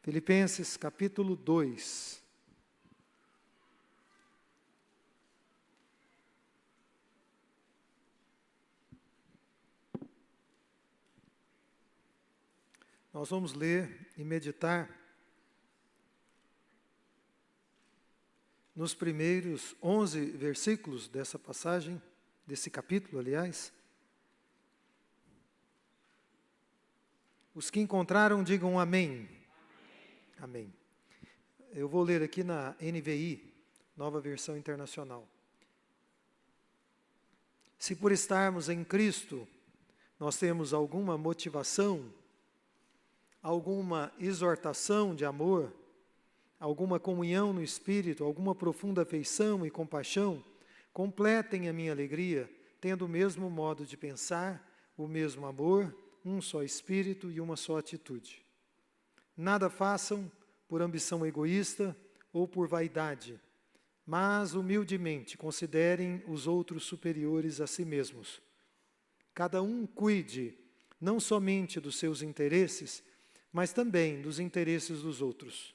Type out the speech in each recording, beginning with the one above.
Filipenses capítulo 2. Nós vamos ler e meditar nos primeiros 11 versículos dessa passagem, desse capítulo, aliás. Os que encontraram, digam amém. Amém. Eu vou ler aqui na NVI, Nova Versão Internacional. Se por estarmos em Cristo, nós temos alguma motivação, alguma exortação de amor, alguma comunhão no Espírito, alguma profunda afeição e compaixão, completem a minha alegria, tendo o mesmo modo de pensar, o mesmo amor, um só Espírito e uma só atitude. Nada façam por ambição egoísta ou por vaidade, mas humildemente considerem os outros superiores a si mesmos. Cada um cuide não somente dos seus interesses, mas também dos interesses dos outros.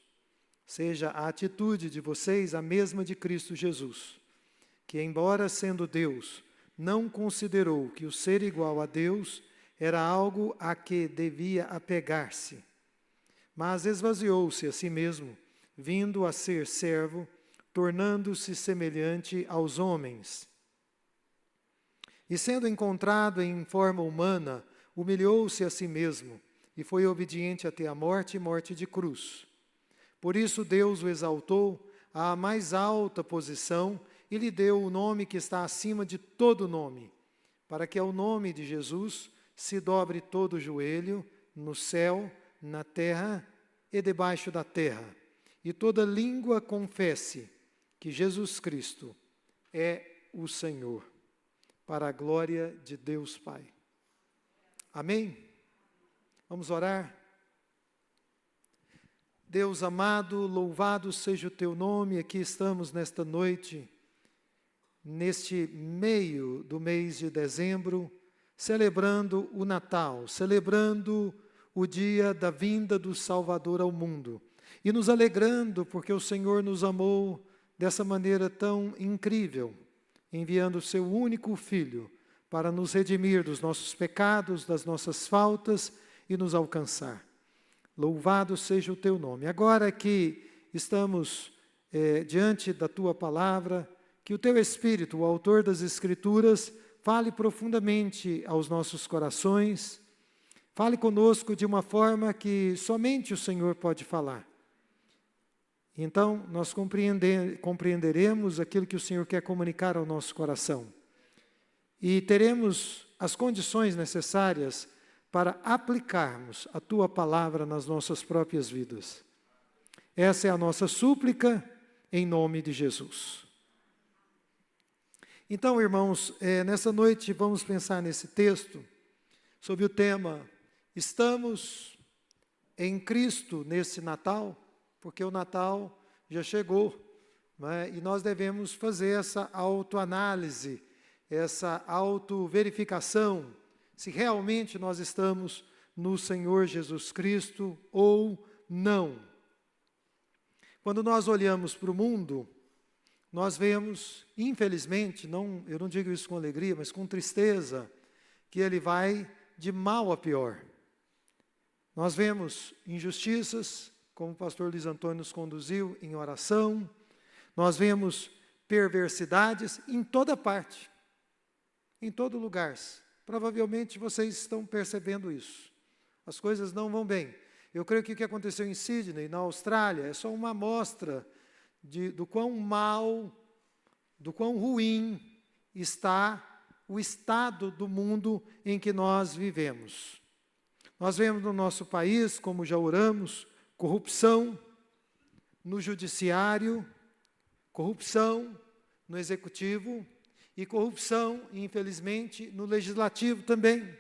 Seja a atitude de vocês a mesma de Cristo Jesus, que, embora sendo Deus, não considerou que o ser igual a Deus era algo a que devia apegar-se, mas esvaziou-se a si mesmo, vindo a ser servo, tornando-se semelhante aos homens. E sendo encontrado em forma humana, humilhou-se a si mesmo, e foi obediente até a morte e morte de cruz. Por isso Deus o exaltou à mais alta posição e lhe deu o nome que está acima de todo nome, para que ao nome de Jesus se dobre todo o joelho, no céu, na terra e debaixo da terra, e toda língua confesse que Jesus Cristo é o Senhor, para a glória de Deus Pai. Amém? Vamos orar? Deus amado, louvado seja o teu nome. Aqui estamos nesta noite, neste meio do mês de dezembro, celebrando o Natal, celebrando o dia da vinda do Salvador ao mundo. E nos alegrando porque o Senhor nos amou dessa maneira tão incrível, enviando o seu único Filho para nos redimir dos nossos pecados, das nossas faltas e nos alcançar. Louvado seja o teu nome. Agora que estamos diante da tua palavra, que o teu Espírito, o autor das Escrituras, fale profundamente aos nossos corações, fale conosco de uma forma que somente o Senhor pode falar. Então, nós compreenderemos aquilo que o Senhor quer comunicar ao nosso coração. E teremos as condições necessárias para aplicarmos a tua palavra nas nossas próprias vidas. Essa é a nossa súplica em nome de Jesus. Então, irmãos, nessa noite vamos pensar nesse texto sobre o tema Estamos em Cristo nesse Natal, porque o Natal já chegou, né? E nós devemos fazer essa autoanálise, essa autoverificação, se realmente nós estamos no Senhor Jesus Cristo ou não. Quando nós olhamos para o mundo, nós vemos, infelizmente, eu não digo isso com alegria, mas com tristeza, que ele vai de mal a pior. Nós vemos injustiças, como o pastor Luiz Antônio nos conduziu em oração, nós vemos perversidades em toda parte, em todo lugar. Provavelmente vocês estão percebendo isso. As coisas não vão bem. Eu creio que o que aconteceu em Sydney, na Austrália, é só uma amostra do quão mal, do quão ruim está o estado do mundo em que nós vivemos. Nós vemos no nosso país, como já oramos, corrupção no judiciário, corrupção no executivo, e corrupção, infelizmente, no legislativo também.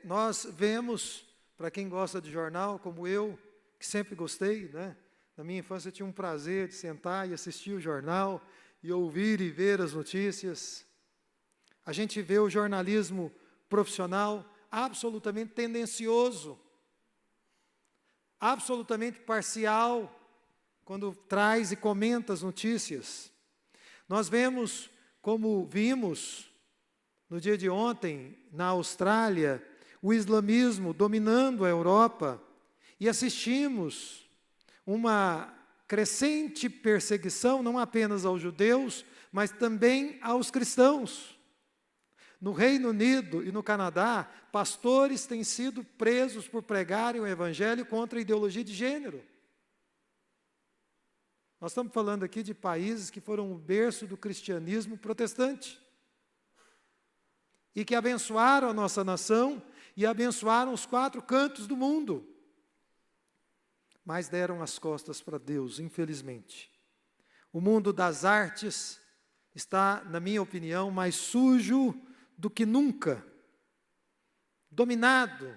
Nós vemos, para quem gosta de jornal, como eu, que sempre gostei, né? Na minha infância eu tinha um prazer de sentar e assistir o jornal, e ouvir e ver as notícias. A gente vê o jornalismo profissional absolutamente tendencioso. absolutamente parcial quando traz e comenta as notícias. Nós vemos, como vimos no dia de ontem, na Austrália, o islamismo dominando a Europa, e assistimos uma crescente perseguição, não apenas aos judeus, mas também aos cristãos. No Reino Unido e no Canadá, pastores têm sido presos por pregarem o evangelho contra a ideologia de gênero. Nós estamos falando aqui de países que foram o berço do cristianismo protestante e que abençoaram a nossa nação e abençoaram os 4 cantos do mundo, mas deram as costas para Deus, infelizmente. O mundo das artes está, na minha opinião, mais sujo do que nunca, dominado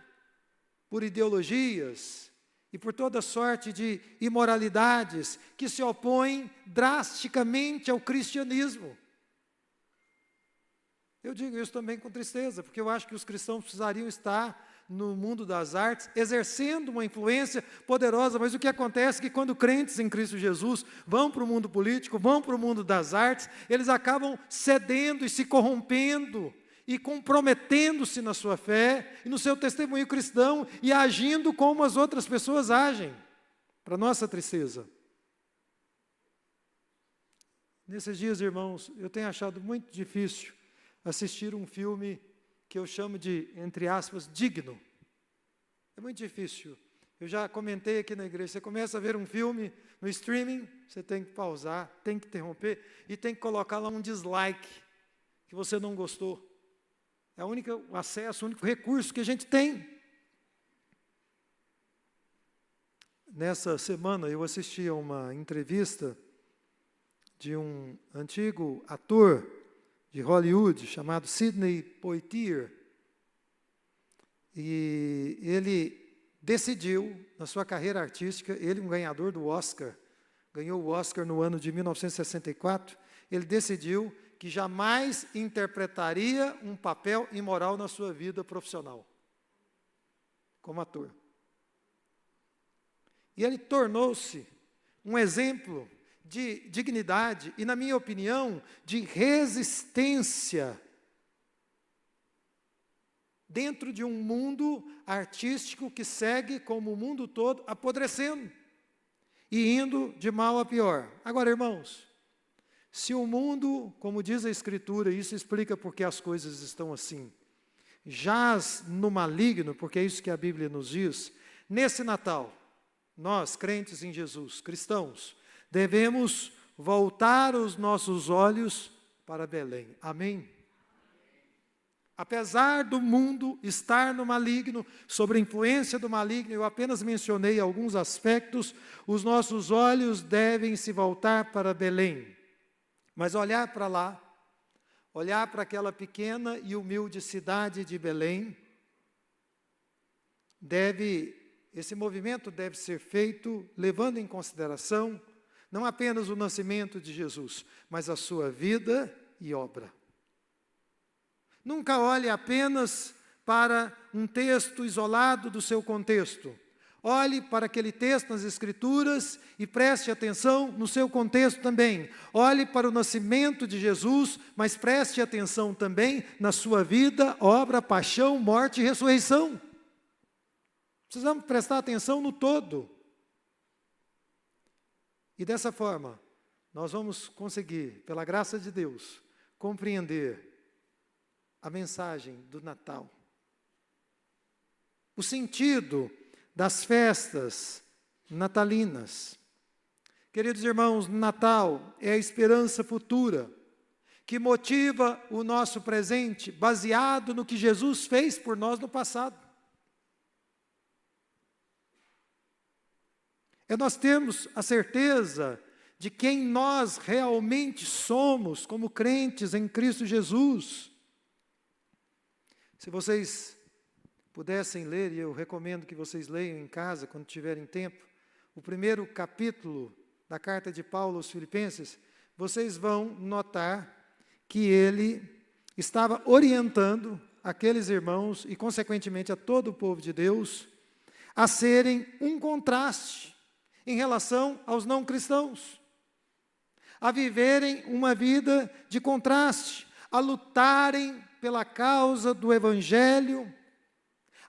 por ideologias e por toda sorte de imoralidades que se opõem drasticamente ao cristianismo. Eu digo isso também com tristeza, porque eu acho que os cristãos precisariam estar no mundo das artes, exercendo uma influência poderosa, mas o que acontece é que quando crentes em Cristo Jesus vão para o mundo político, vão para o mundo das artes, eles acabam cedendo e se corrompendo, e comprometendo-se na sua fé, e no seu testemunho cristão, e agindo como as outras pessoas agem, para nossa tristeza. Nesses dias, irmãos, eu tenho achado muito difícil assistir um filme que eu chamo de, entre aspas, digno. É muito difícil. Eu já comentei aqui na igreja, você começa a ver um filme no streaming, você tem que pausar, tem que interromper, e tem que colocar lá um dislike, que você não gostou. É o único acesso, o único recurso que a gente tem. Nessa semana eu assisti a uma entrevista de um antigo ator de Hollywood, chamado Sidney Poitier. E ele decidiu, na sua carreira artística, ele um ganhador do Oscar, ganhou o Oscar no ano de 1964, ele decidiu que jamais interpretaria um papel imoral na sua vida profissional, como ator. E ele tornou-se um exemplo de dignidade e, na minha opinião, de resistência dentro de um mundo artístico que segue, como o mundo todo, apodrecendo e indo de mal a pior. Agora, irmãos, se o mundo, como diz a Escritura, e isso explica porque as coisas estão assim, jaz no maligno, porque é isso que a Bíblia nos diz, nesse Natal, nós, crentes em Jesus, cristãos, devemos voltar os nossos olhos para Belém. Amém? Apesar do mundo estar no maligno, sob a influência do maligno, eu apenas mencionei alguns aspectos, os nossos olhos devem se voltar para Belém. Mas olhar para lá, olhar para aquela pequena e humilde cidade de Belém, esse movimento deve ser feito levando em consideração não apenas o nascimento de Jesus, mas a sua vida e obra. Nunca olhe apenas para um texto isolado do seu contexto. Olhe para aquele texto nas Escrituras e preste atenção no seu contexto também. Olhe para o nascimento de Jesus, mas preste atenção também na sua vida, obra, paixão, morte e ressurreição. Precisamos prestar atenção no todo. E dessa forma, nós vamos conseguir, pela graça de Deus, compreender a mensagem do Natal. O sentido das festas natalinas. Queridos irmãos, Natal é a esperança futura que motiva o nosso presente, baseado no que Jesus fez por nós no passado. É nós termos a certeza de quem nós realmente somos como crentes em Cristo Jesus. Se vocês pudessem ler, e eu recomendo que vocês leiam em casa, quando tiverem tempo, o primeiro capítulo da carta de Paulo aos Filipenses, vocês vão notar que ele estava orientando aqueles irmãos, e consequentemente a todo o povo de Deus, a serem um contraste em relação aos não cristãos, a viverem uma vida de contraste, a lutarem pela causa do Evangelho,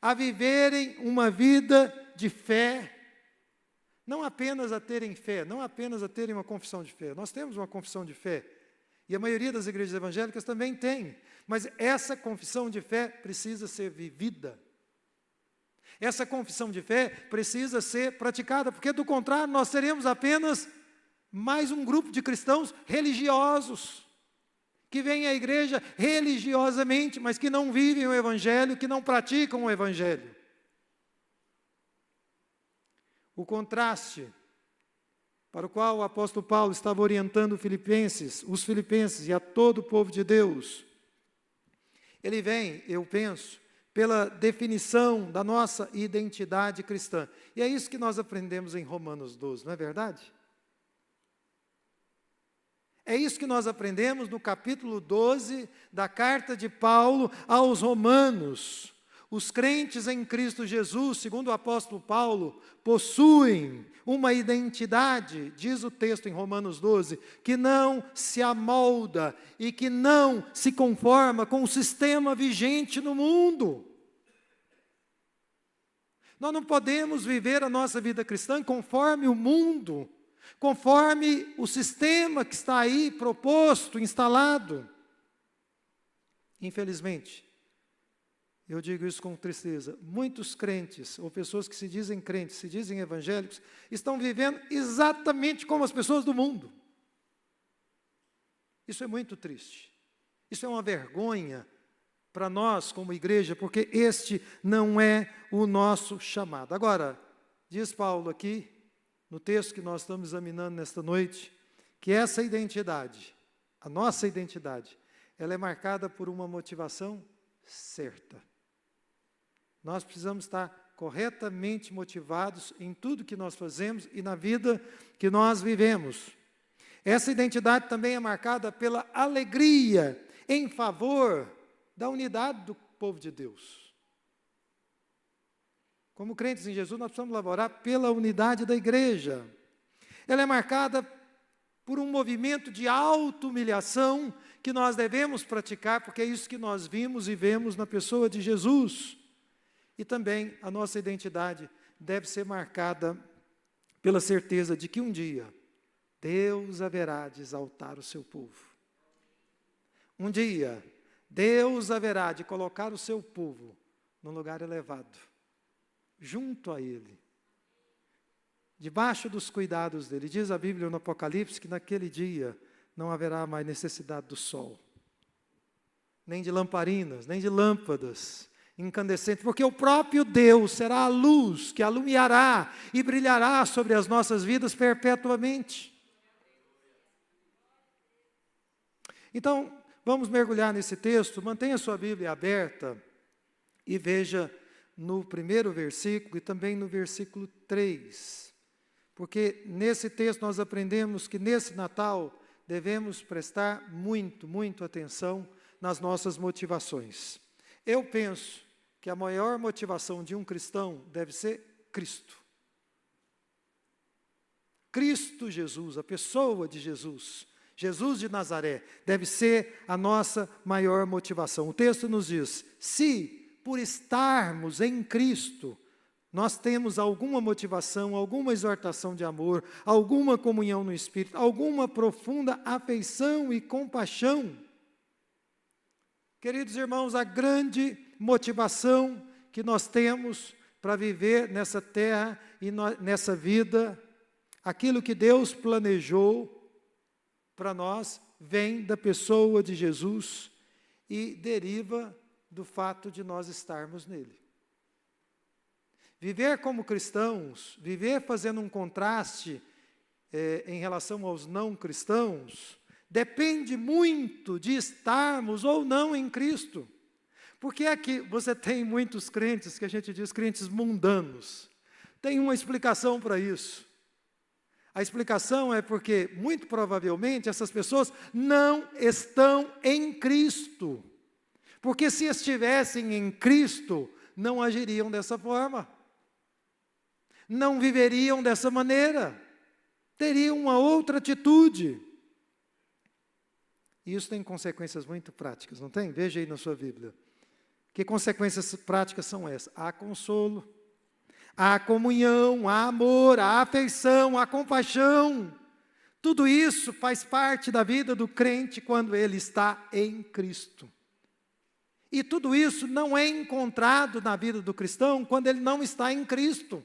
a viverem uma vida de fé, não apenas a terem fé, não apenas a terem uma confissão de fé. Nós temos uma confissão de fé, e a maioria das igrejas evangélicas também tem, mas essa confissão de fé precisa ser vivida. Essa confissão de fé precisa ser praticada, porque do contrário nós seremos apenas mais um grupo de cristãos religiosos, que vêm à igreja religiosamente, mas que não vivem o Evangelho, que não praticam o Evangelho. O contraste para o qual o apóstolo Paulo estava orientando os filipenses e a todo o povo de Deus, ele vem, eu penso, pela definição da nossa identidade cristã. E é isso que nós aprendemos em Romanos 12, não é verdade? É isso que nós aprendemos no capítulo 12 da carta de Paulo aos Romanos. Os crentes em Cristo Jesus, segundo o apóstolo Paulo, possuem uma identidade, diz o texto em Romanos 12, que não se amolda e que não se conforma com o sistema vigente no mundo. Nós não podemos viver a nossa vida cristã conforme o mundo, conforme o sistema que está aí proposto, instalado. Infelizmente, eu digo isso com tristeza, muitos crentes, ou pessoas que se dizem crentes, se dizem evangélicos, estão vivendo exatamente como as pessoas do mundo. Isso é muito triste. Isso é uma vergonha para nós como igreja, porque este não é o nosso chamado. Agora, diz Paulo aqui, no texto que nós estamos examinando nesta noite, que essa identidade, a nossa identidade, ela é marcada por uma motivação certa. Nós precisamos estar corretamente motivados em tudo que nós fazemos e na vida que nós vivemos. Essa identidade também é marcada pela alegria em favor da unidade do povo de Deus. Como crentes em Jesus, nós precisamos laborar pela unidade da igreja. Ela é marcada por um movimento de auto-humilhação que nós devemos praticar, porque é isso que nós vimos e vemos na pessoa de Jesus. E também a nossa identidade deve ser marcada pela certeza de que um dia Deus haverá de exaltar o seu povo. Um dia Deus haverá de colocar o seu povo num lugar elevado, junto a Ele, debaixo dos cuidados dEle. Diz a Bíblia no Apocalipse que naquele dia não haverá mais necessidade do sol, nem de lamparinas, nem de lâmpadas incandescentes, porque o próprio Deus será a luz que alumiará e brilhará sobre as nossas vidas perpetuamente. Então, vamos mergulhar nesse texto. Mantenha sua Bíblia aberta e veja no primeiro versículo e também no versículo 3. Porque nesse texto nós aprendemos que nesse Natal devemos prestar muito atenção nas nossas motivações. Eu penso que a maior motivação de um cristão deve ser Cristo. Cristo Jesus, a pessoa de Jesus, Jesus de Nazaré, deve ser a nossa maior motivação. O texto nos diz, se por estarmos em Cristo, nós temos alguma motivação, alguma exortação de amor, alguma comunhão no Espírito, alguma profunda afeição e compaixão. Queridos irmãos, a grande motivação que nós temos para viver nessa terra e nessa vida, aquilo que Deus planejou para nós, vem da pessoa de Jesus e deriva do fato de nós estarmos nele. Viver como cristãos, viver fazendo um contraste em relação aos não cristãos, depende muito de estarmos ou não em Cristo. Porque é que você tem muitos crentes, que a gente diz crentes mundanos. Tem uma explicação para isso. A explicação é porque, muito provavelmente, essas pessoas não estão em Cristo. Porque se estivessem em Cristo, não agiriam dessa forma. não viveriam dessa maneira, teriam uma outra atitude. E isso tem consequências muito práticas, não tem? Veja aí na sua Bíblia. Que consequências práticas são essas? Há consolo, há comunhão, há amor, há afeição, há compaixão. Tudo isso faz parte da vida do crente quando ele está em Cristo. E tudo isso não é encontrado na vida do cristão quando ele não está em Cristo.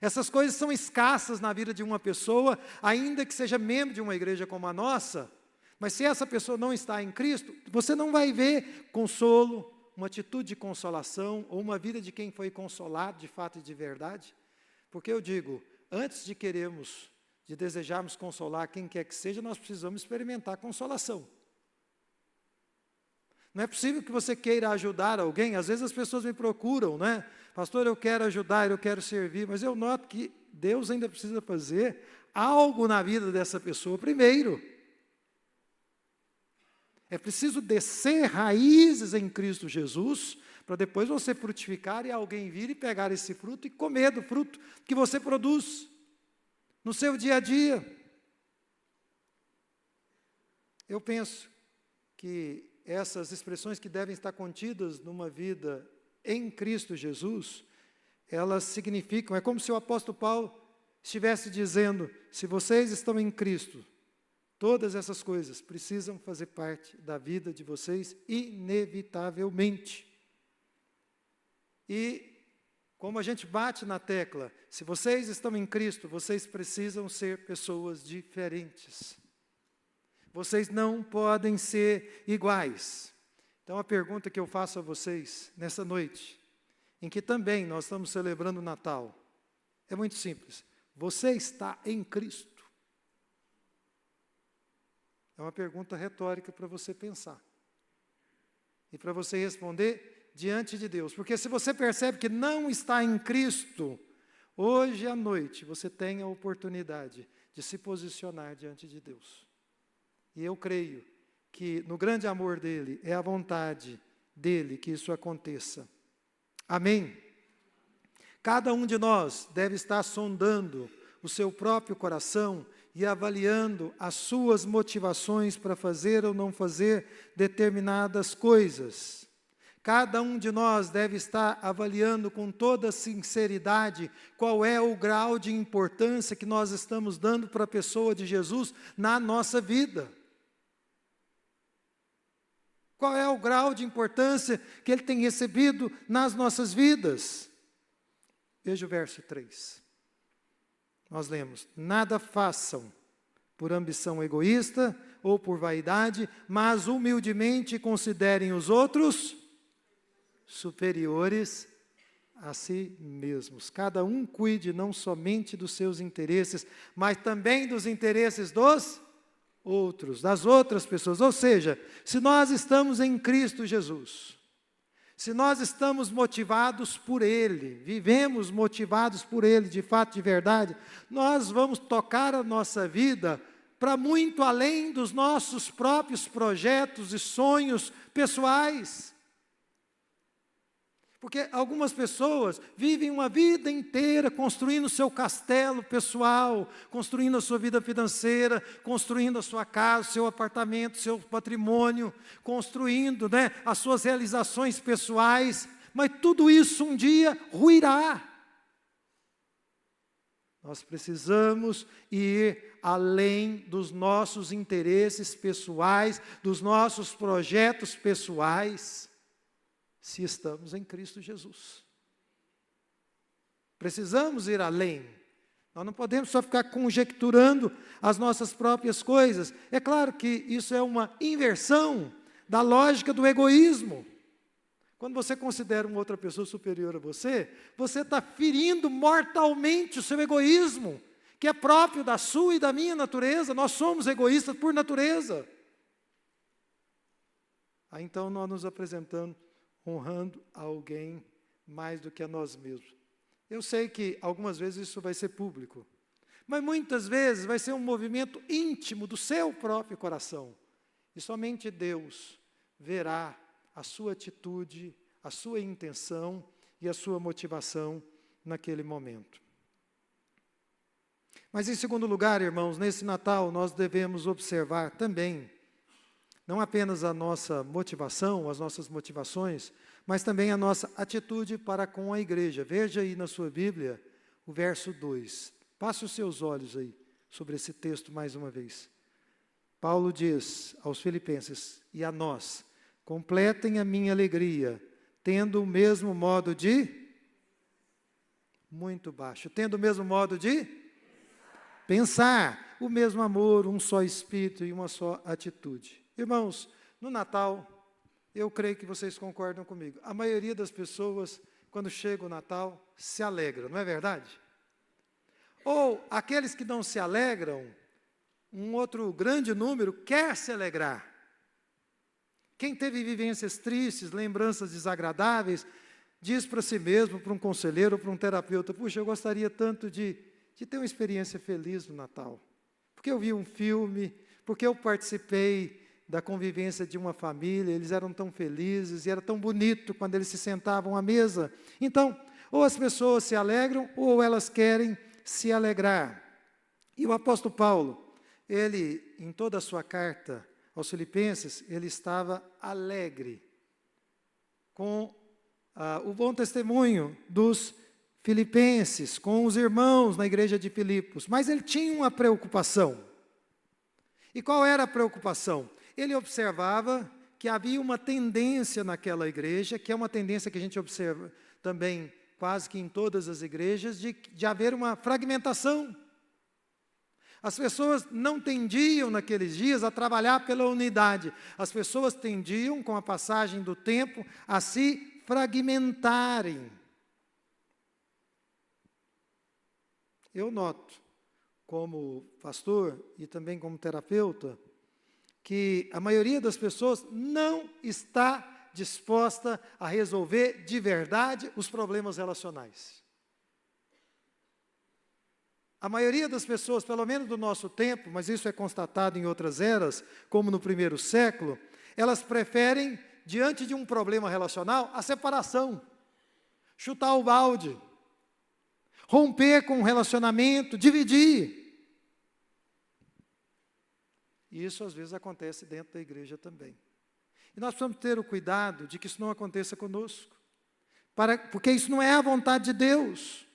Essas coisas são escassas na vida de uma pessoa, ainda que seja membro de uma igreja como a nossa, mas se essa pessoa não está em Cristo, você não vai ver consolo, uma atitude de consolação, ou uma vida de quem foi consolado de fato e de verdade. Porque eu digo, antes de desejarmos consolar quem quer que seja, nós precisamos experimentar consolação. Não é possível que você queira ajudar alguém, às vezes as pessoas me procuram, né? Pastor, eu quero ajudar, eu quero servir, mas eu noto que Deus ainda precisa fazer algo na vida dessa pessoa primeiro. É preciso descer raízes em Cristo Jesus, para depois você frutificar e alguém vir e pegar esse fruto e comer do fruto que você produz no seu dia a dia. Eu penso que essas expressões que devem estar contidas numa vida em Cristo Jesus, elas significam, é como se o apóstolo Paulo estivesse dizendo, se vocês estão em Cristo, todas essas coisas precisam fazer parte da vida de vocês inevitavelmente. E, como a gente bate na tecla, se vocês estão em Cristo, vocês precisam ser pessoas diferentes. Vocês não podem ser iguais. Então, a pergunta que eu faço a vocês nessa noite, em que também nós estamos celebrando o Natal, é muito simples. Você está em Cristo? É uma pergunta retórica para você pensar. E para você responder diante de Deus. Porque se você percebe que não está em Cristo, hoje à noite você tem a oportunidade de se posicionar diante de Deus. E eu creio que no grande amor dEle, é a vontade dEle que isso aconteça. Amém? Cada um de nós deve estar sondando o seu próprio coração e avaliando as suas motivações para fazer ou não fazer determinadas coisas. Cada um de nós deve estar avaliando com toda sinceridade qual é o grau de importância que nós estamos dando para a pessoa de Jesus na nossa vida. Qual é o grau de importância que Ele tem recebido nas nossas vidas? Veja o verso 3. Nós lemos, nada façam por ambição egoísta ou por vaidade, mas humildemente considerem os outros superiores a si mesmos. Cada um cuide não somente dos seus interesses, mas também dos interesses dos outros, das outras pessoas. Ou seja, se nós estamos em Cristo Jesus, se nós estamos motivados por Ele, vivemos motivados por Ele, de fato, de verdade, nós vamos tocar a nossa vida para muito além dos nossos próprios projetos e sonhos pessoais. Porque algumas pessoas vivem uma vida inteira construindo o seu castelo pessoal, construindo a sua vida financeira, construindo a sua casa, seu apartamento, seu patrimônio, construindo, as suas realizações pessoais, mas tudo isso um dia ruirá. Nós precisamos ir além dos nossos interesses pessoais, dos nossos projetos pessoais, se estamos em Cristo Jesus. Precisamos ir além. Nós não podemos só ficar conjecturando as nossas próprias coisas. É claro que isso é uma inversão da lógica do egoísmo. Quando você considera uma outra pessoa superior a você, você está ferindo mortalmente o seu egoísmo, que é próprio da sua e da minha natureza. Nós somos egoístas por natureza. Aí então nós nos apresentamos honrando a alguém mais do que a nós mesmos. Eu sei que algumas vezes isso vai ser público, mas muitas vezes vai ser um movimento íntimo do seu próprio coração. E somente Deus verá a sua atitude, a sua intenção e a sua motivação naquele momento. Mas, em segundo lugar, irmãos, nesse Natal nós devemos observar também, não apenas a nossa motivação, as nossas motivações, mas também a nossa atitude para com a igreja. Veja aí na sua Bíblia o verso 2. Passe os seus olhos aí sobre esse texto mais uma vez. Paulo diz aos filipenses e a nós: completem a minha alegria, tendo o mesmo modo de... Muito baixo. Tendo o mesmo modo de... pensar, o mesmo amor, um só espírito e uma só atitude. Irmãos, no Natal, eu creio que vocês concordam comigo. A maioria das pessoas, quando chega o Natal, se alegram, não é verdade? Ou aqueles que não se alegram, um outro grande número quer se alegrar. Quem teve vivências tristes, lembranças desagradáveis, diz para si mesmo, para um conselheiro, para um terapeuta: puxa, eu gostaria tanto de ter uma experiência feliz no Natal. Porque eu vi um filme, porque eu participei da convivência de uma família, eles eram tão felizes, e era tão bonito quando eles se sentavam à mesa. Então, ou as pessoas se alegram, ou elas querem se alegrar. E o apóstolo Paulo, ele, em toda a sua carta aos Filipenses, ele estava alegre com o bom testemunho dos filipenses, com os irmãos na igreja de Filipos. Mas ele tinha uma preocupação. E qual era a preocupação? Ele observava que havia uma tendência naquela igreja, que é uma tendência que a gente observa também quase que em todas as igrejas, de haver uma fragmentação. As pessoas não tendiam naqueles dias a trabalhar pela unidade. As pessoas tendiam, com a passagem do tempo, a se fragmentarem. Eu noto, como pastor e também como terapeuta, que a maioria das pessoas não está disposta a resolver de verdade os problemas relacionais. A maioria das pessoas, pelo menos do nosso tempo, mas isso é constatado em outras eras, como no primeiro século, elas preferem, diante de um problema relacional, a separação, chutar o balde, romper com o relacionamento, dividir. E isso às vezes acontece dentro da igreja também. E nós precisamos ter o cuidado de que isso não aconteça conosco, porque isso não é a vontade de Deus.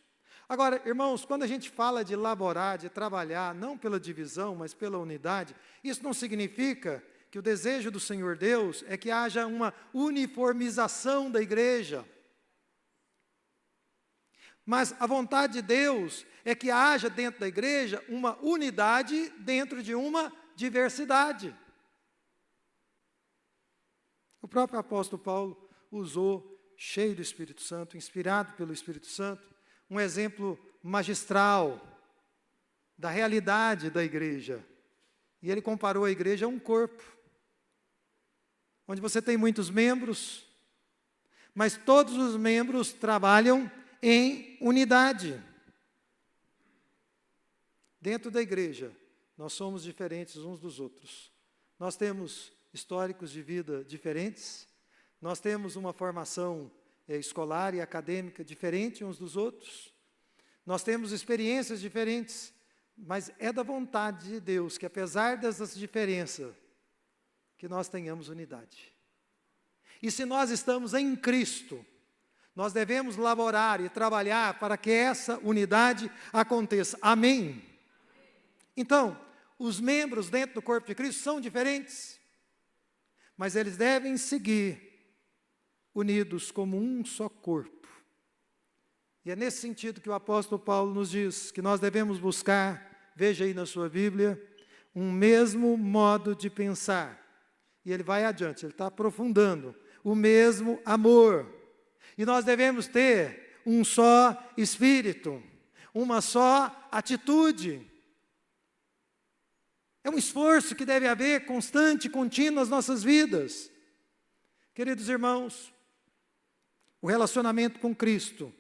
Agora, irmãos, quando a gente fala de laborar, de trabalhar, não pela divisão, mas pela unidade, isso não significa que o desejo do Senhor Deus é que haja uma uniformização da igreja. Mas a vontade de Deus é que haja dentro da igreja uma unidade dentro de uma diversidade. O próprio apóstolo Paulo usou, cheio do Espírito Santo, inspirado pelo Espírito Santo, um exemplo magistral da realidade da igreja. E ele comparou a igreja a um corpo, onde você tem muitos membros, mas todos os membros trabalham em unidade. Dentro da igreja, nós somos diferentes uns dos outros. Nós temos históricos de vida diferentes, nós temos uma formação escolar e acadêmica diferente uns dos outros, nós temos experiências diferentes, mas é da vontade de Deus que, apesar dessas diferenças, que nós tenhamos unidade. E se nós estamos em Cristo, nós devemos laborar e trabalhar para que essa unidade aconteça. Amém? Então, os membros dentro do corpo de Cristo são diferentes, mas eles devem seguir unidos como um só corpo. E é nesse sentido que o apóstolo Paulo nos diz que nós devemos buscar, veja aí na sua Bíblia, um mesmo modo de pensar. E ele vai adiante, ele está aprofundando, o mesmo amor. E nós devemos ter um só espírito, uma só atitude. É um esforço que deve haver constante, contínuo nas nossas vidas. Queridos irmãos, o relacionamento com Cristo,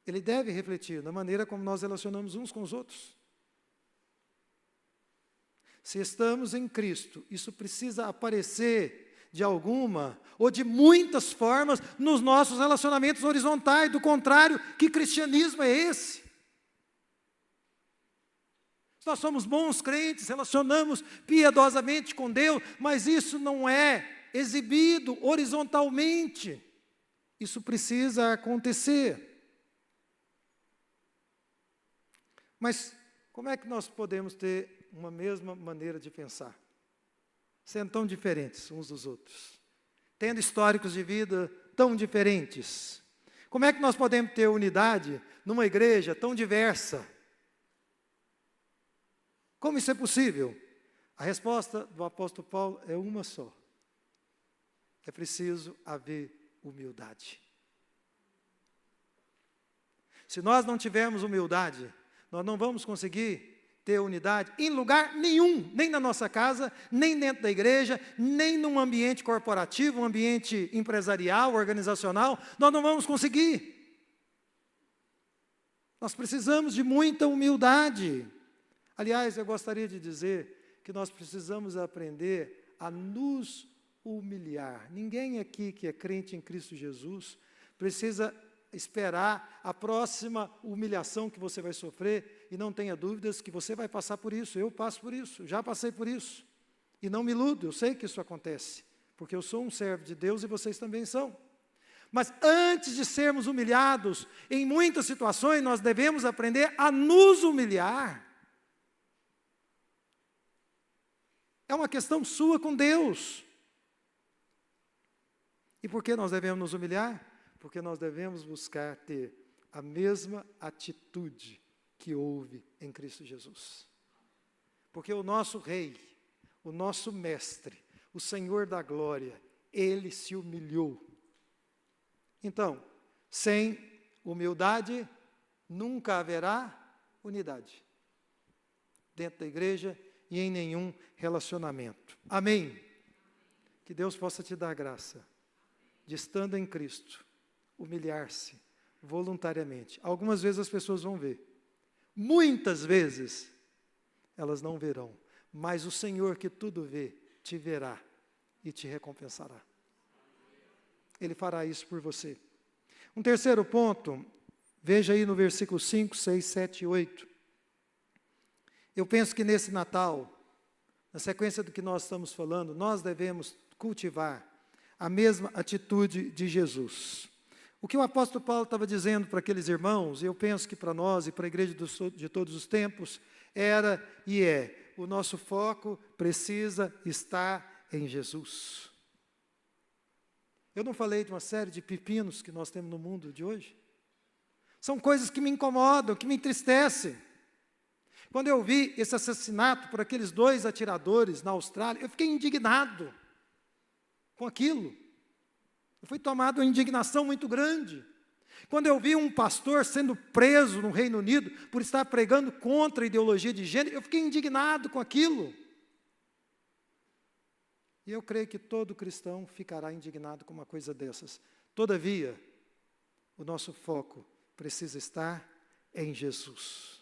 ele deve refletir na maneira como nós relacionamos uns com os outros. Se estamos em Cristo, isso precisa aparecer de alguma ou de muitas formas nos nossos relacionamentos horizontais. Do contrário, que cristianismo é esse? Nós somos bons crentes, relacionamos piedosamente com Deus, mas isso não é exibido horizontalmente. Isso precisa acontecer. Mas como é que nós podemos ter uma mesma maneira de pensar, sendo tão diferentes uns dos outros, tendo históricos de vida tão diferentes? Como é que nós podemos ter unidade numa igreja tão diversa? Como isso é possível? A resposta do apóstolo Paulo é uma só. É preciso haver humildade. Se nós não tivermos humildade, nós não vamos conseguir ter unidade em lugar nenhum, nem na nossa casa, nem dentro da igreja, nem num ambiente corporativo, um ambiente empresarial, organizacional, nós não vamos conseguir. Nós precisamos de muita humildade. Aliás, eu gostaria de dizer que nós precisamos aprender a nos humilhar. Ninguém aqui que é crente em Cristo Jesus precisa esperar a próxima humilhação que você vai sofrer, e não tenha dúvidas que você vai passar por isso. Eu passo por isso, já passei por isso. E não me iludo, eu sei que isso acontece, porque eu sou um servo de Deus e vocês também são. Mas antes de sermos humilhados, em muitas situações nós devemos aprender a nos humilhar. É uma questão sua com Deus. E por que nós devemos nos humilhar? Porque nós devemos buscar ter a mesma atitude que houve em Cristo Jesus. Porque o nosso Rei, o nosso Mestre, o Senhor da Glória, Ele se humilhou. Então, sem humildade, nunca haverá unidade dentro da igreja e em nenhum relacionamento. Amém? Que Deus possa te dar graça de, estando em Cristo, humilhar-se voluntariamente. Algumas vezes as pessoas vão ver, muitas vezes elas não verão, mas o Senhor que tudo vê, te verá e te recompensará. Ele fará isso por você. Um terceiro ponto, veja aí no versículo 5, 6, 7 e 8. Eu penso que nesse Natal, na sequência do que nós estamos falando, nós devemos cultivar a mesma atitude de Jesus. O que o apóstolo Paulo estava dizendo para aqueles irmãos, e eu penso que para nós e para a igreja de todos os tempos, era e é: o nosso foco precisa estar em Jesus. Eu não falei de uma série de pepinos que nós temos no mundo de hoje? São coisas que me incomodam, que me entristecem. Quando eu vi esse assassinato por aqueles 2 atiradores na Austrália, eu fiquei indignado com aquilo. Eu fui tomado uma indignação muito grande. Quando eu vi um pastor sendo preso no Reino Unido por estar pregando contra a ideologia de gênero, eu fiquei indignado com aquilo. E eu creio que todo cristão ficará indignado com uma coisa dessas. Todavia, o nosso foco precisa estar em Jesus.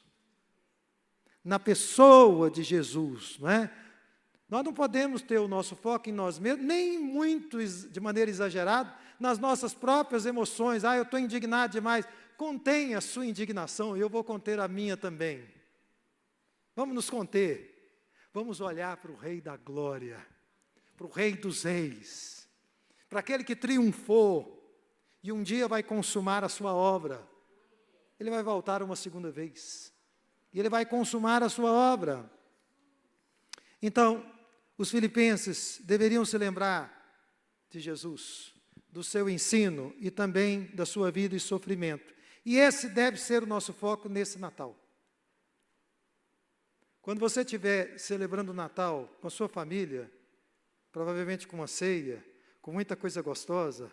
Na pessoa de Jesus, não é? Nós não podemos ter o nosso foco em nós mesmos, nem muito de maneira exagerada, nas nossas próprias emoções. Eu estou indignado demais. Contenha a sua indignação e eu vou conter a minha também. Vamos nos conter. Vamos olhar para o Rei da Glória, para o Rei dos Reis, para aquele que triunfou e um dia vai consumar a sua obra. Ele vai voltar uma segunda vez e ele vai consumar a sua obra. Então, os filipenses deveriam se lembrar de Jesus, do seu ensino e também da sua vida e sofrimento. E esse deve ser o nosso foco nesse Natal. Quando você estiver celebrando o Natal com a sua família, provavelmente com uma ceia, com muita coisa gostosa,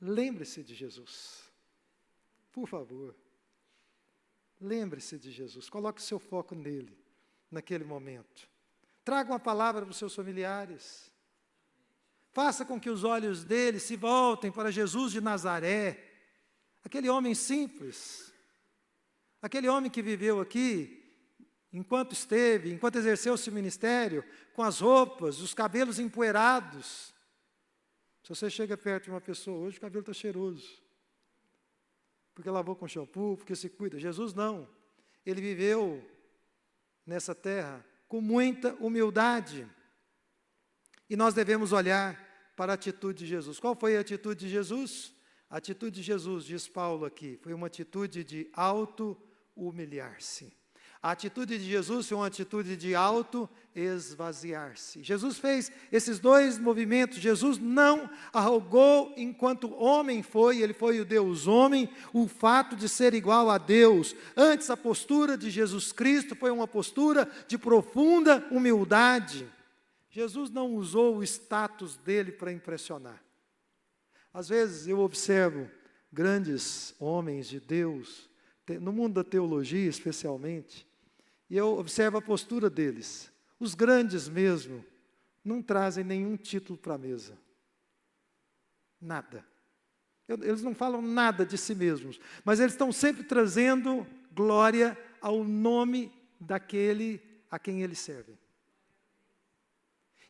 lembre-se de Jesus. Por favor, lembre-se de Jesus. Coloque o seu foco nele, naquele momento. Traga uma palavra para os seus familiares. Faça com que os olhos deles se voltem para Jesus de Nazaré, aquele homem simples, aquele homem que viveu aqui, enquanto exerceu o seu ministério, com as roupas, os cabelos empoeirados. Se você chega perto de uma pessoa hoje, o cabelo está cheiroso, porque lavou com shampoo, porque se cuida. Jesus não, ele viveu nessa terra com muita humildade. E nós devemos olhar para a atitude de Jesus. Qual foi a atitude de Jesus? A atitude de Jesus, diz Paulo aqui, foi uma atitude de auto-humilhar-se. A atitude de Jesus foi uma atitude de auto-esvaziar-se. Jesus fez esses dois movimentos. Jesus não arrogou enquanto homem foi, ele foi o Deus homem, o fato de ser igual a Deus. Antes, a postura de Jesus Cristo foi uma postura de profunda humildade. Jesus não usou o status dele para impressionar. Às vezes eu observo grandes homens de Deus, no mundo da teologia especialmente, e eu observo a postura deles. Os grandes mesmo não trazem nenhum título para a mesa. Nada. Eles não falam nada de si mesmos, mas eles estão sempre trazendo glória ao nome daquele a quem eles servem.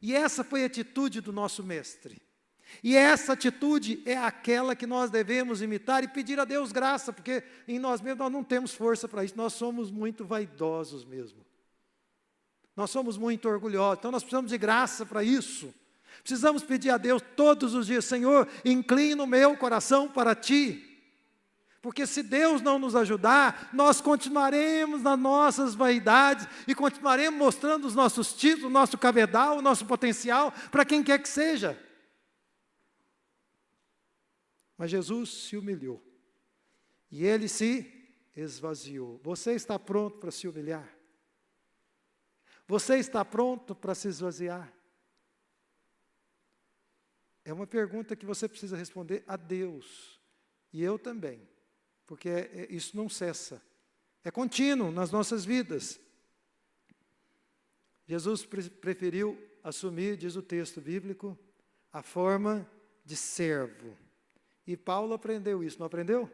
E essa foi a atitude do nosso mestre. E essa atitude é aquela que nós devemos imitar e pedir a Deus graça, porque em nós mesmos nós não temos força para isso, nós somos muito vaidosos mesmo. Nós somos muito orgulhosos, então nós precisamos de graça para isso. Precisamos pedir a Deus todos os dias: Senhor, inclina o meu coração para Ti. Porque se Deus não nos ajudar, nós continuaremos nas nossas vaidades e continuaremos mostrando os nossos títulos, o nosso cabedal, o nosso potencial para quem quer que seja. Mas Jesus se humilhou e Ele se esvaziou. Você está pronto para se humilhar? Você está pronto para se esvaziar? É uma pergunta que você precisa responder a Deus, e eu também, porque isso não cessa, é contínuo nas nossas vidas. Jesus preferiu assumir, diz o texto bíblico, a forma de servo. E Paulo aprendeu isso, não aprendeu?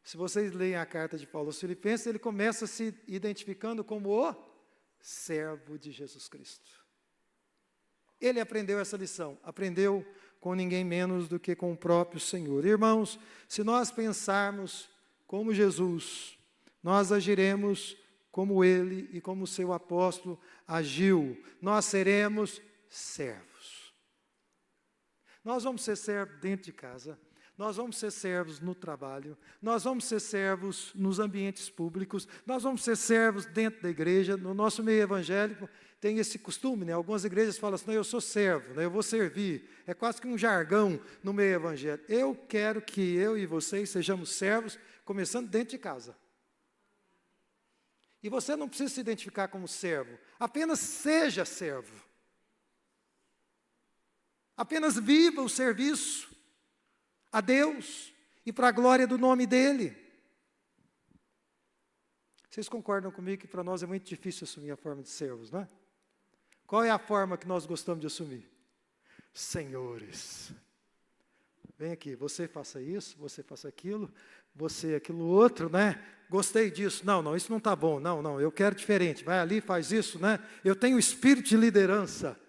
Se vocês leem a carta de Paulo aos Filipenses, ele começa se identificando como o servo de Jesus Cristo. Ele aprendeu essa lição, aprendeu com ninguém menos do que com o próprio Senhor. Irmãos, se nós pensarmos como Jesus, nós agiremos como Ele e como o seu apóstolo agiu. Nós seremos servos. Nós vamos ser servos dentro de casa, nós vamos ser servos no trabalho, nós vamos ser servos nos ambientes públicos, nós vamos ser servos dentro da igreja. No nosso meio evangélico tem esse costume, né? Algumas igrejas falam assim: não, eu sou servo, né? Eu vou servir. É quase que um jargão no meio evangélico. Eu quero que eu e vocês sejamos servos, começando dentro de casa. E você não precisa se identificar como servo, apenas seja servo. Apenas viva o serviço a Deus e para a glória do nome dEle. Vocês concordam comigo que para nós é muito difícil assumir a forma de servos, não é? Qual é a forma que nós gostamos de assumir? Senhores. Vem aqui, você faça isso, você faça aquilo, você aquilo outro, né? Gostei disso. Não, isso não está bom. Não, eu quero diferente. Vai ali, faz isso, né? Eu tenho espírito de liderança.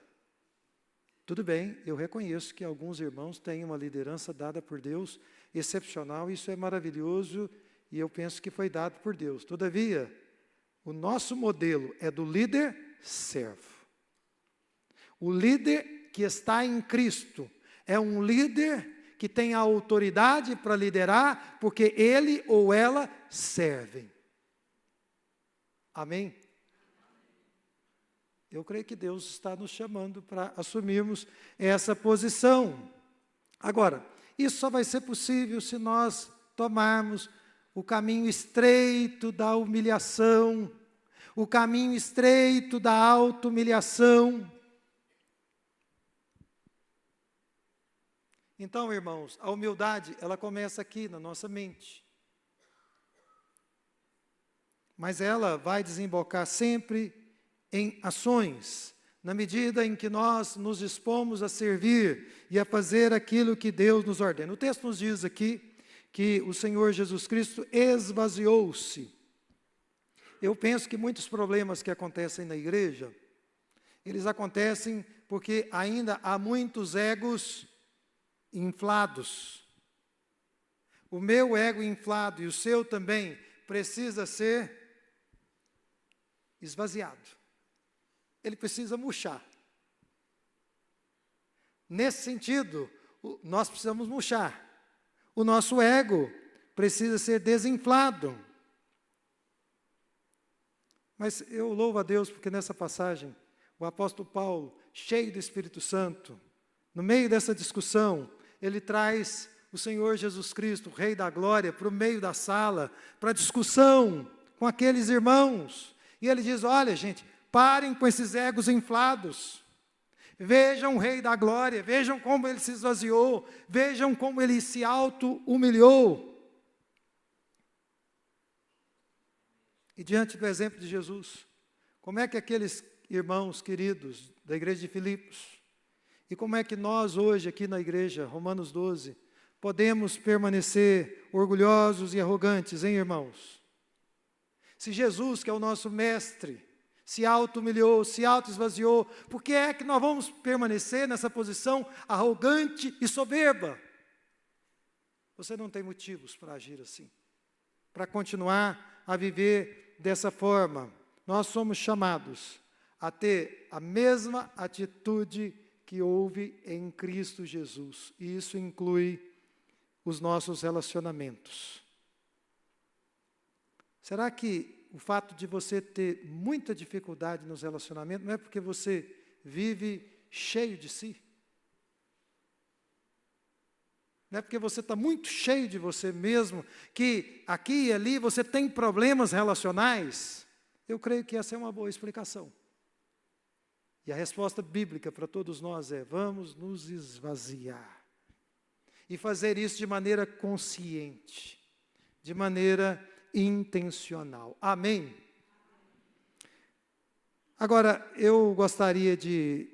Tudo bem, eu reconheço que alguns irmãos têm uma liderança dada por Deus excepcional, isso é maravilhoso e eu penso que foi dado por Deus. Todavia, o nosso modelo é do líder servo. O líder que está em Cristo é um líder que tem a autoridade para liderar, porque ele ou ela servem. Amém? Eu creio que Deus está nos chamando para assumirmos essa posição. Agora, isso só vai ser possível se nós tomarmos o caminho estreito da humilhação, o caminho estreito da auto-humilhação. Então, irmãos, a humildade, ela começa aqui na nossa mente. Mas ela vai desembocar sempre em ações, na medida em que nós nos dispomos a servir e a fazer aquilo que Deus nos ordena. O texto nos diz aqui que o Senhor Jesus Cristo esvaziou-se. Eu penso que muitos problemas que acontecem na igreja, eles acontecem porque ainda há muitos egos inflados. O meu ego inflado e o seu também precisa ser esvaziado. Ele precisa murchar. Nesse sentido, nós precisamos murchar. O nosso ego precisa ser desinflado. Mas eu louvo a Deus porque nessa passagem, o apóstolo Paulo, cheio do Espírito Santo, no meio dessa discussão, ele traz o Senhor Jesus Cristo, o Rei da Glória, para o meio da sala, para a discussão com aqueles irmãos. E ele diz, olha gente, parem com esses egos inflados. Vejam o Rei da Glória, vejam como ele se esvaziou, vejam como ele se auto-humilhou. E diante do exemplo de Jesus, como é que aqueles irmãos queridos da igreja de Filipos, e como é que nós hoje aqui na igreja, Romanos 12, podemos permanecer orgulhosos e arrogantes, hein, irmãos? Se Jesus, que é o nosso mestre, se auto-humilhou, se auto-esvaziou, por que é que nós vamos permanecer nessa posição arrogante e soberba? Você não tem motivos para agir assim, para continuar a viver dessa forma. Nós somos chamados a ter a mesma atitude que houve em Cristo Jesus, e isso inclui os nossos relacionamentos. Será que o fato de você ter muita dificuldade nos relacionamentos não é porque você vive cheio de si? Não é porque você está muito cheio de você mesmo, que aqui e ali você tem problemas relacionais? Eu creio que essa é uma boa explicação. E a resposta bíblica para todos nós é: vamos nos esvaziar. E fazer isso de maneira consciente, de maneira intencional. Amém? Agora, eu gostaria de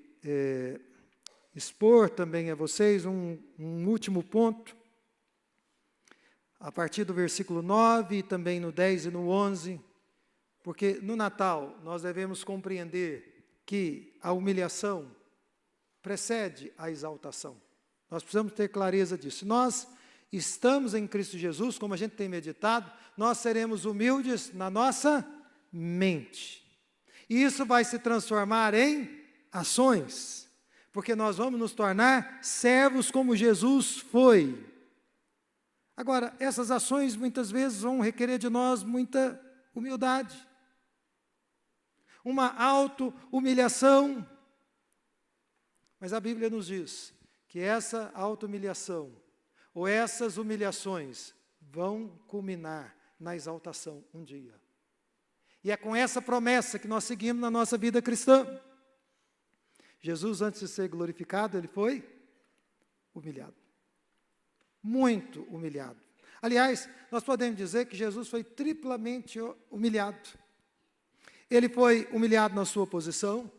expor também a vocês um último ponto, a partir do versículo 9, e também no 10 e no 11, porque no Natal nós devemos compreender que a humilhação precede a exaltação. Nós precisamos ter clareza disso. Nós estamos em Cristo Jesus, como a gente tem meditado, nós seremos humildes na nossa mente. E isso vai se transformar em ações, porque nós vamos nos tornar servos como Jesus foi. Agora, essas ações muitas vezes vão requerer de nós muita humildade, uma auto-humilhação. Mas a Bíblia nos diz que essa auto-humilhação, ou essas humilhações, vão culminar na exaltação um dia. E é com essa promessa que nós seguimos na nossa vida cristã. Jesus, antes de ser glorificado, ele foi humilhado. Muito humilhado. Aliás, nós podemos dizer que Jesus foi triplamente humilhado. Ele foi humilhado na sua posição,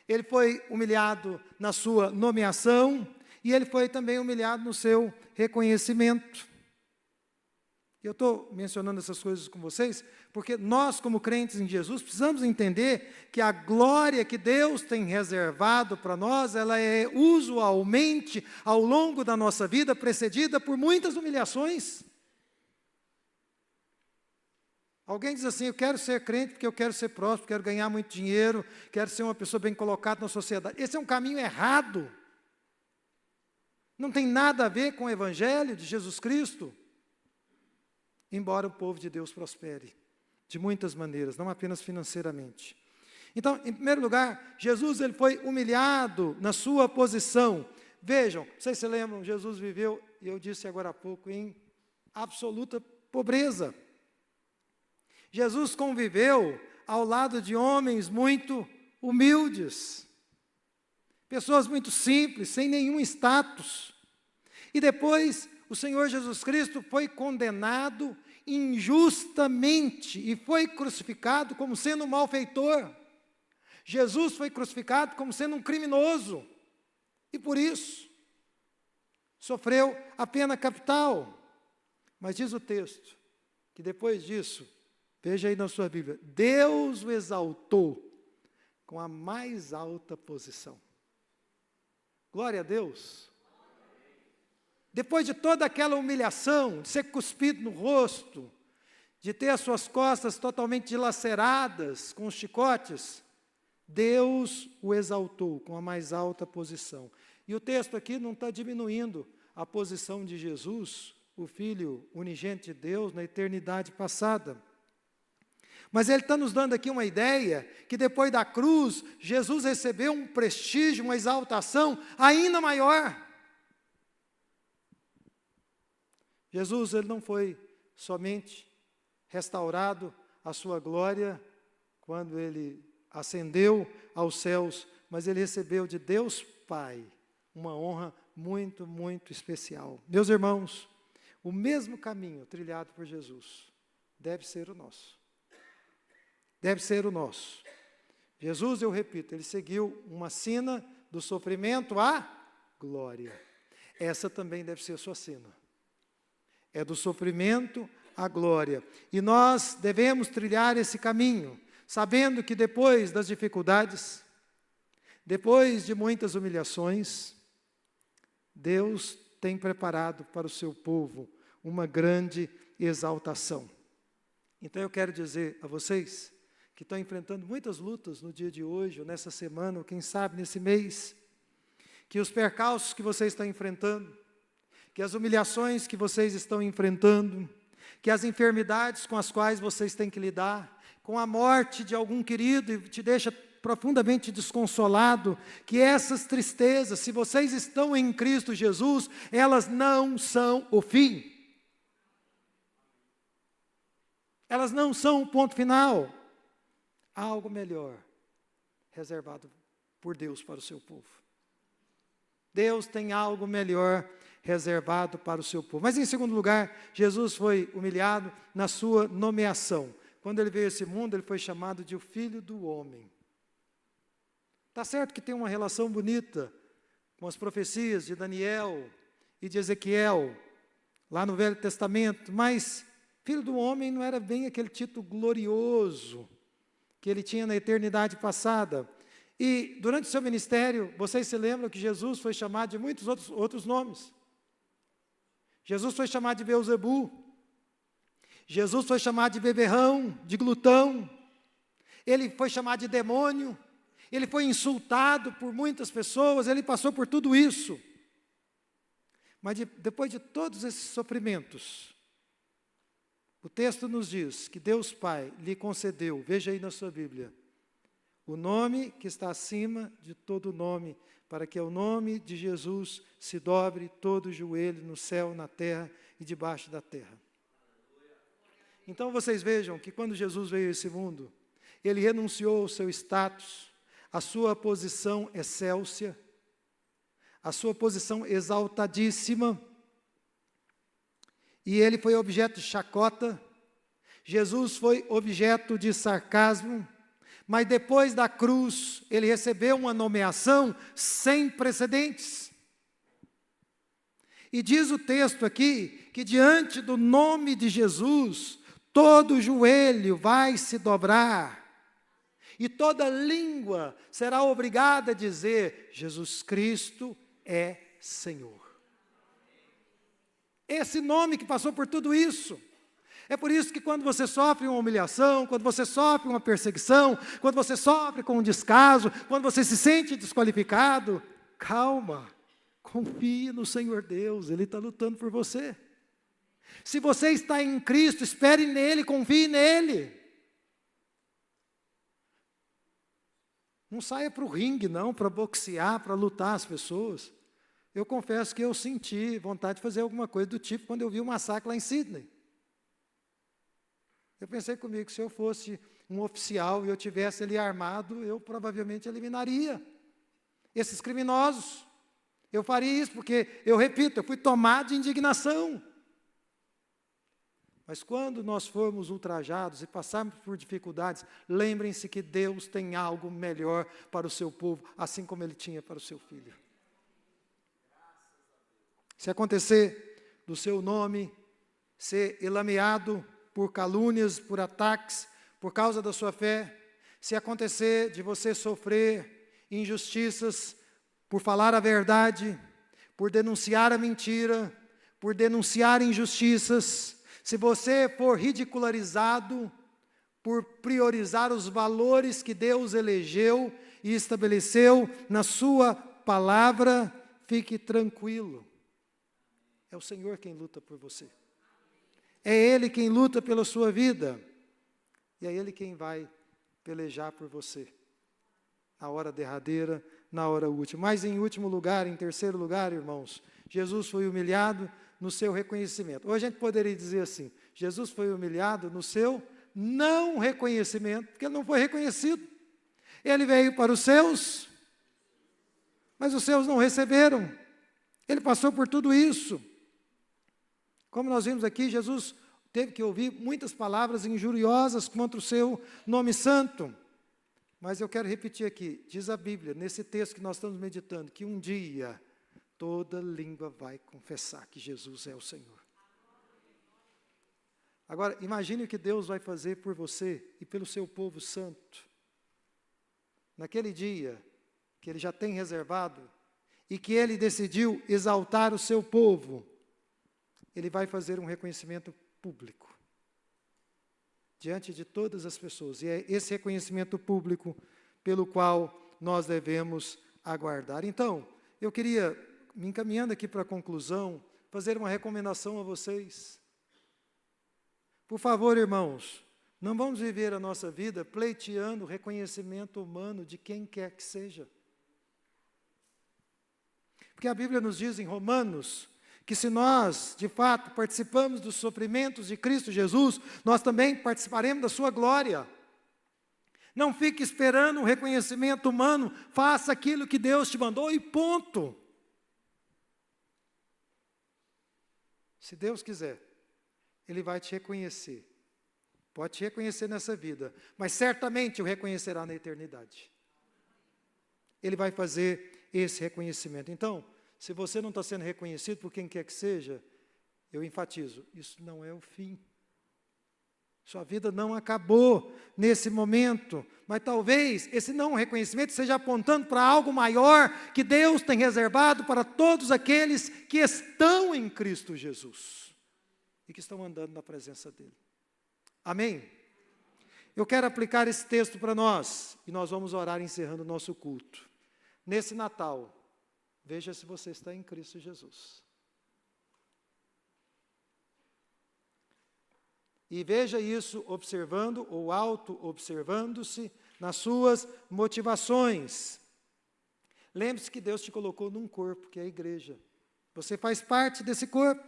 ele foi humilhado na sua nomeação, e ele foi também humilhado no seu reconhecimento. Eu estou mencionando essas coisas com vocês, porque nós, como crentes em Jesus, precisamos entender que a glória que Deus tem reservado para nós, ela é usualmente, ao longo da nossa vida, precedida por muitas humilhações. Alguém diz assim: eu quero ser crente porque eu quero ser próspero, quero ganhar muito dinheiro, quero ser uma pessoa bem colocada na sociedade. Esse é um caminho errado. Não tem nada a ver com o Evangelho de Jesus Cristo. Embora o povo de Deus prospere de muitas maneiras, não apenas financeiramente. Então, em primeiro lugar, Jesus ele foi humilhado na sua posição. Vejam, vocês se lembram, Jesus viveu, e eu disse agora há pouco, em absoluta pobreza. Jesus conviveu ao lado de homens muito humildes, pessoas muito simples, sem nenhum status. E depois, o Senhor Jesus Cristo foi condenado injustamente e foi crucificado como sendo um malfeitor. Jesus foi crucificado como sendo um criminoso e por isso sofreu a pena capital. Mas diz o texto que depois disso, veja aí na sua Bíblia, Deus o exaltou com a mais alta posição. Glória a Deus. Depois de toda aquela humilhação, de ser cuspido no rosto, de ter as suas costas totalmente dilaceradas com os chicotes, Deus o exaltou com a mais alta posição. E o texto aqui não está diminuindo a posição de Jesus, o Filho unigênito de Deus, na eternidade passada. Mas ele está nos dando aqui uma ideia que depois da cruz, Jesus recebeu um prestígio, uma exaltação ainda maior. Jesus, ele não foi somente restaurado a sua glória quando ele ascendeu aos céus, mas ele recebeu de Deus Pai uma honra muito, muito especial. Meus irmãos, o mesmo caminho trilhado por Jesus deve ser o nosso. Deve ser o nosso. Jesus, eu repito, ele seguiu uma sina do sofrimento à glória. Essa também deve ser a sua sina. É do sofrimento à glória. E nós devemos trilhar esse caminho, sabendo que depois das dificuldades, depois de muitas humilhações, Deus tem preparado para o seu povo uma grande exaltação. Então eu quero dizer a vocês que estão enfrentando muitas lutas no dia de hoje, ou nessa semana, ou quem sabe nesse mês, que os percalços que vocês estão enfrentando, que as humilhações que vocês estão enfrentando, que as enfermidades com as quais vocês têm que lidar, com a morte de algum querido e te deixa profundamente desconsolado, que essas tristezas, se vocês estão em Cristo Jesus, elas não são o fim. Elas não são o ponto final. Há algo melhor reservado por Deus para o seu povo. Deus tem algo melhor reservado para o seu povo. Mas em segundo lugar, Jesus foi humilhado na sua nomeação. Quando ele veio a esse mundo, ele foi chamado de o Filho do Homem. Está certo que tem uma relação bonita com as profecias de Daniel e de Ezequiel, lá no Velho Testamento, mas Filho do Homem não era bem aquele título glorioso que ele tinha na eternidade passada. E durante o seu ministério, vocês se lembram que Jesus foi chamado de muitos outros nomes. Jesus foi chamado de Beelzebu. Jesus foi chamado de beberrão, de glutão. Ele foi chamado de demônio. Ele foi insultado por muitas pessoas. Ele passou por tudo isso. Mas depois de todos esses sofrimentos, o texto nos diz que Deus Pai lhe concedeu, veja aí na sua Bíblia, o nome que está acima de todo nome, para que ao nome de Jesus se dobre todo o joelho no céu, na terra e debaixo da terra. Então vocês vejam que quando Jesus veio a esse mundo, ele renunciou ao seu status, a sua posição excélsia, a sua posição exaltadíssima, e ele foi objeto de chacota. Jesus foi objeto de sarcasmo, mas depois da cruz, ele recebeu uma nomeação sem precedentes. E diz o texto aqui, que diante do nome de Jesus, todo joelho vai se dobrar, e toda língua será obrigada a dizer, Jesus Cristo é Senhor. Esse nome que passou por tudo isso. É por isso que quando você sofre uma humilhação, quando você sofre uma perseguição, quando você sofre com um descaso, quando você se sente desqualificado, calma, confie no Senhor Deus, Ele está lutando por você. Se você está em Cristo, espere nele, confie nele. Não saia para o ringue não, para boxear, para lutar as pessoas. Eu confesso que eu senti vontade de fazer alguma coisa do tipo quando eu vi o massacre lá em Sydney. Eu pensei comigo, se eu fosse um oficial e eu tivesse ali armado, eu provavelmente eliminaria esses criminosos. Eu faria isso porque, eu repito, eu fui tomado de indignação. Mas quando nós formos ultrajados e passarmos por dificuldades, lembrem-se que Deus tem algo melhor para o seu povo, assim como Ele tinha para o seu filho. Se acontecer do seu nome ser elameado por calúnias, por ataques, por causa da sua fé, se acontecer de você sofrer injustiças por falar a verdade, por denunciar a mentira, por denunciar injustiças, se você for ridicularizado por priorizar os valores que Deus elegeu e estabeleceu na sua palavra, fique tranquilo. É o Senhor quem luta por você. É Ele quem luta pela sua vida. E é Ele quem vai pelejar por você. Na hora derradeira, na hora última. Mas em último lugar, em terceiro lugar, irmãos, Jesus foi humilhado no seu reconhecimento. Hoje a gente poderia dizer assim, Jesus foi humilhado no seu não reconhecimento, porque Ele não foi reconhecido. Ele veio para os seus, mas os seus não receberam. Ele passou por tudo isso. Como nós vimos aqui, Jesus teve que ouvir muitas palavras injuriosas contra o seu nome santo. Mas eu quero repetir aqui, diz a Bíblia, nesse texto que nós estamos meditando, que um dia toda língua vai confessar que Jesus é o Senhor. Agora, imagine o que Deus vai fazer por você e pelo seu povo santo. Naquele dia que Ele já tem reservado e que Ele decidiu exaltar o seu povo, Ele vai fazer um reconhecimento público diante de todas as pessoas. E é esse reconhecimento público pelo qual nós devemos aguardar. Então, eu queria, me encaminhando aqui para a conclusão, fazer uma recomendação a vocês. Por favor, irmãos, não vamos viver a nossa vida pleiteando o reconhecimento humano de quem quer que seja. Porque a Bíblia nos diz em Romanos que se nós, de fato, participamos dos sofrimentos de Cristo Jesus, nós também participaremos da sua glória. Não fique esperando um reconhecimento humano, faça aquilo que Deus te mandou e ponto. Se Deus quiser, Ele vai te reconhecer. Pode te reconhecer nessa vida, mas certamente o reconhecerá na eternidade. Ele vai fazer esse reconhecimento. Então, se você não está sendo reconhecido por quem quer que seja, eu enfatizo, isso não é o fim. Sua vida não acabou nesse momento, mas talvez esse não reconhecimento esteja apontando para algo maior que Deus tem reservado para todos aqueles que estão em Cristo Jesus e que estão andando na presença dEle. Amém? Eu quero aplicar esse texto para nós e nós vamos orar encerrando o nosso culto. Nesse Natal, veja se você está em Cristo Jesus. E veja isso observando ou auto-observando-se nas suas motivações. Lembre-se que Deus te colocou num corpo, que é a igreja. Você faz parte desse corpo.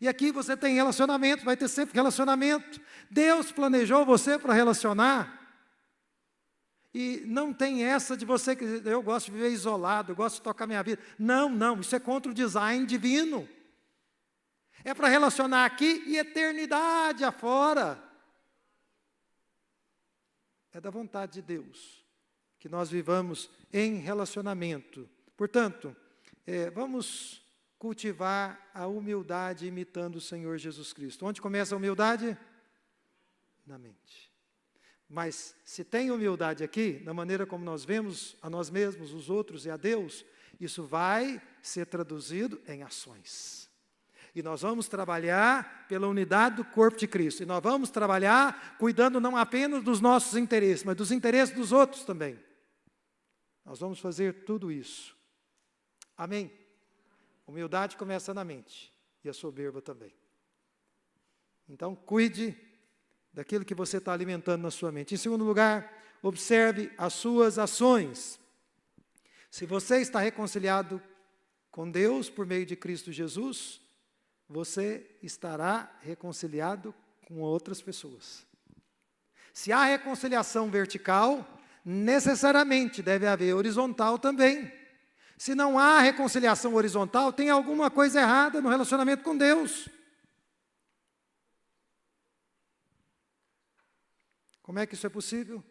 E aqui você tem relacionamento, vai ter sempre relacionamento. Deus planejou você para relacionar. E não tem essa de você que eu gosto de viver isolado, eu gosto de tocar minha vida. Não, isso é contra o design divino. É para relacionar aqui e eternidade afora. É da vontade de Deus que nós vivamos em relacionamento. Portanto, vamos cultivar a humildade imitando o Senhor Jesus Cristo. Onde começa a humildade? Na mente. Mas se tem humildade aqui, na maneira como nós vemos a nós mesmos, os outros e a Deus, isso vai ser traduzido em ações. E nós vamos trabalhar pela unidade do corpo de Cristo. E nós vamos trabalhar cuidando não apenas dos nossos interesses, mas dos interesses dos outros também. Nós vamos fazer tudo isso. Amém? Humildade começa na mente. E a soberba também. Então, cuide daquilo que você está alimentando na sua mente. Em segundo lugar, observe as suas ações. Se você está reconciliado com Deus por meio de Cristo Jesus, você estará reconciliado com outras pessoas. Se há reconciliação vertical, necessariamente deve haver horizontal também. Se não há reconciliação horizontal, tem alguma coisa errada no relacionamento com Deus. Como é que isso é possível?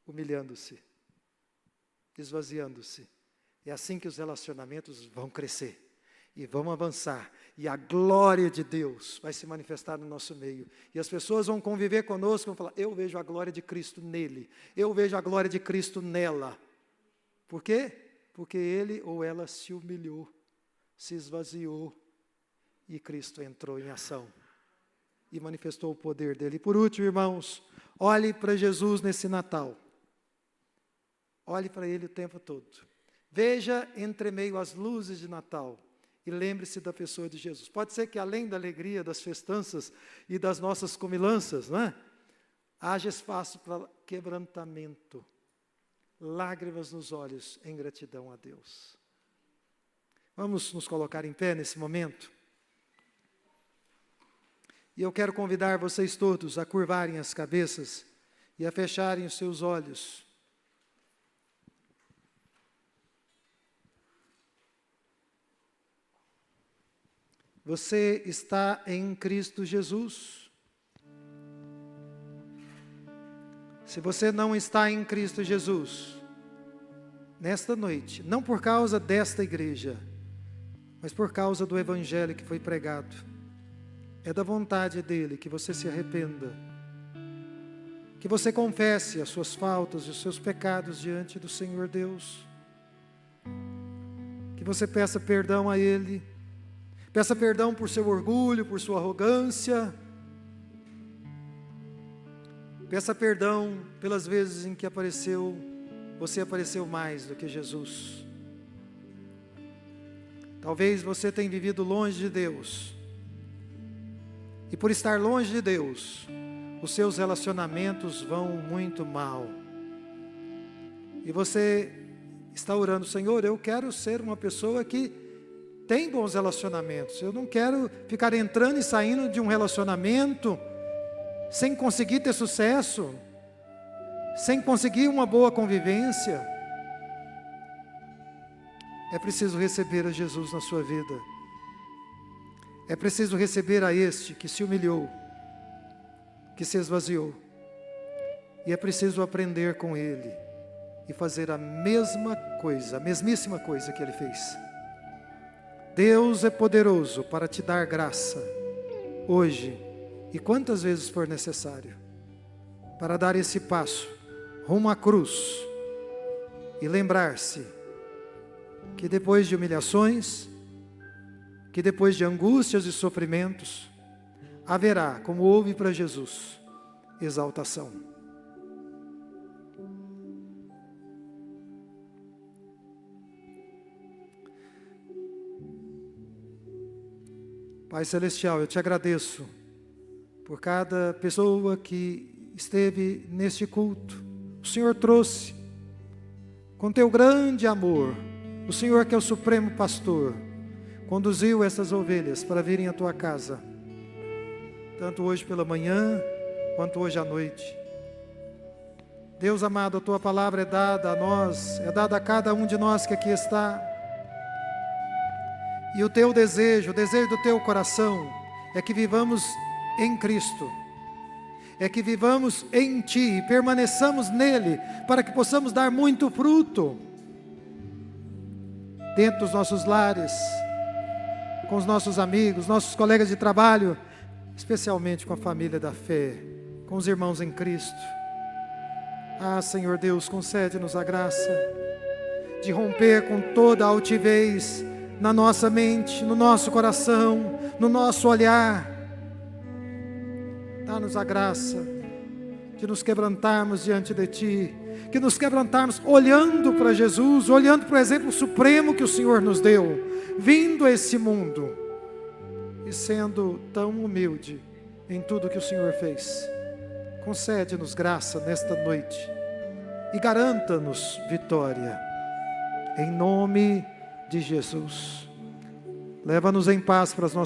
Humilhando-se, esvaziando-se. É assim que os relacionamentos vão crescer e vão avançar. E a glória de Deus vai se manifestar no nosso meio. E as pessoas vão conviver conosco e vão falar, eu vejo a glória de Cristo nele. Eu vejo a glória de Cristo nela. Por quê? Porque ele ou ela se humilhou, se esvaziou e Cristo entrou em ação. e manifestou o poder dele. E por último, irmãos, olhe para Jesus nesse Natal. Olhe para ele o tempo todo. Veja entre meio às luzes de Natal e lembre-se da pessoa de Jesus. Pode ser que além da alegria, das festanças e das nossas comilanças, não é? Haja espaço para quebrantamento, lágrimas nos olhos em gratidão a Deus. Vamos nos colocar em pé nesse momento? E eu quero convidar vocês todos a curvarem as cabeças e a fecharem os seus olhos. Você está em Cristo Jesus. Se você não está em Cristo Jesus, nesta noite, não por causa desta igreja, mas por causa do evangelho que foi pregado, é da vontade dele que você se arrependa, que você confesse as suas faltas e os seus pecados diante do Senhor Deus, que você peça perdão a ele, peça perdão por seu orgulho, por sua arrogância, peça perdão pelas vezes em que você apareceu mais do que Jesus. Talvez você tenha vivido longe de Deus, e por estar longe de Deus, os seus relacionamentos vão muito mal, e você está orando: Senhor, eu quero ser uma pessoa que tem bons relacionamentos, eu não quero ficar entrando e saindo de um relacionamento sem conseguir ter sucesso, sem conseguir uma boa convivência. É preciso receber a Jesus na sua vida. É preciso receber a este que se humilhou, que se esvaziou. E é preciso aprender com ele e fazer a mesma coisa, a mesmíssima coisa que ele fez. Deus é poderoso para te dar graça, hoje, e quantas vezes for necessário, para dar esse passo rumo à cruz e lembrar-se que depois de humilhações, que depois de angústias e sofrimentos, haverá, como houve para Jesus, exaltação. Pai Celestial, eu te agradeço por cada pessoa que esteve neste culto. O Senhor trouxe, com teu grande amor, o Senhor que é o supremo pastor, conduziu essas ovelhas para virem à tua casa, tanto hoje pela manhã, quanto hoje à noite. Deus amado, a tua palavra é dada a nós, é dada a cada um de nós que aqui está. E o teu desejo, o desejo do teu coração, é que vivamos em Cristo, é que vivamos em Ti, e permaneçamos nele, para que possamos dar muito fruto, dentro dos nossos lares, com os nossos amigos, nossos colegas de trabalho, especialmente com a família da fé, com os irmãos em Cristo. Ah, Senhor Deus, concede-nos a graça de romper com toda a altivez na nossa mente, no nosso coração, no nosso olhar. Dá-nos a graça de nos quebrantarmos diante de Ti, que nos quebrantarmos olhando para Jesus, olhando para o exemplo supremo que o Senhor nos deu, vindo a esse mundo e sendo tão humilde em tudo que o Senhor fez. Concede-nos graça nesta noite e garanta-nos vitória, em nome de Jesus. Leva-nos em paz para as nossas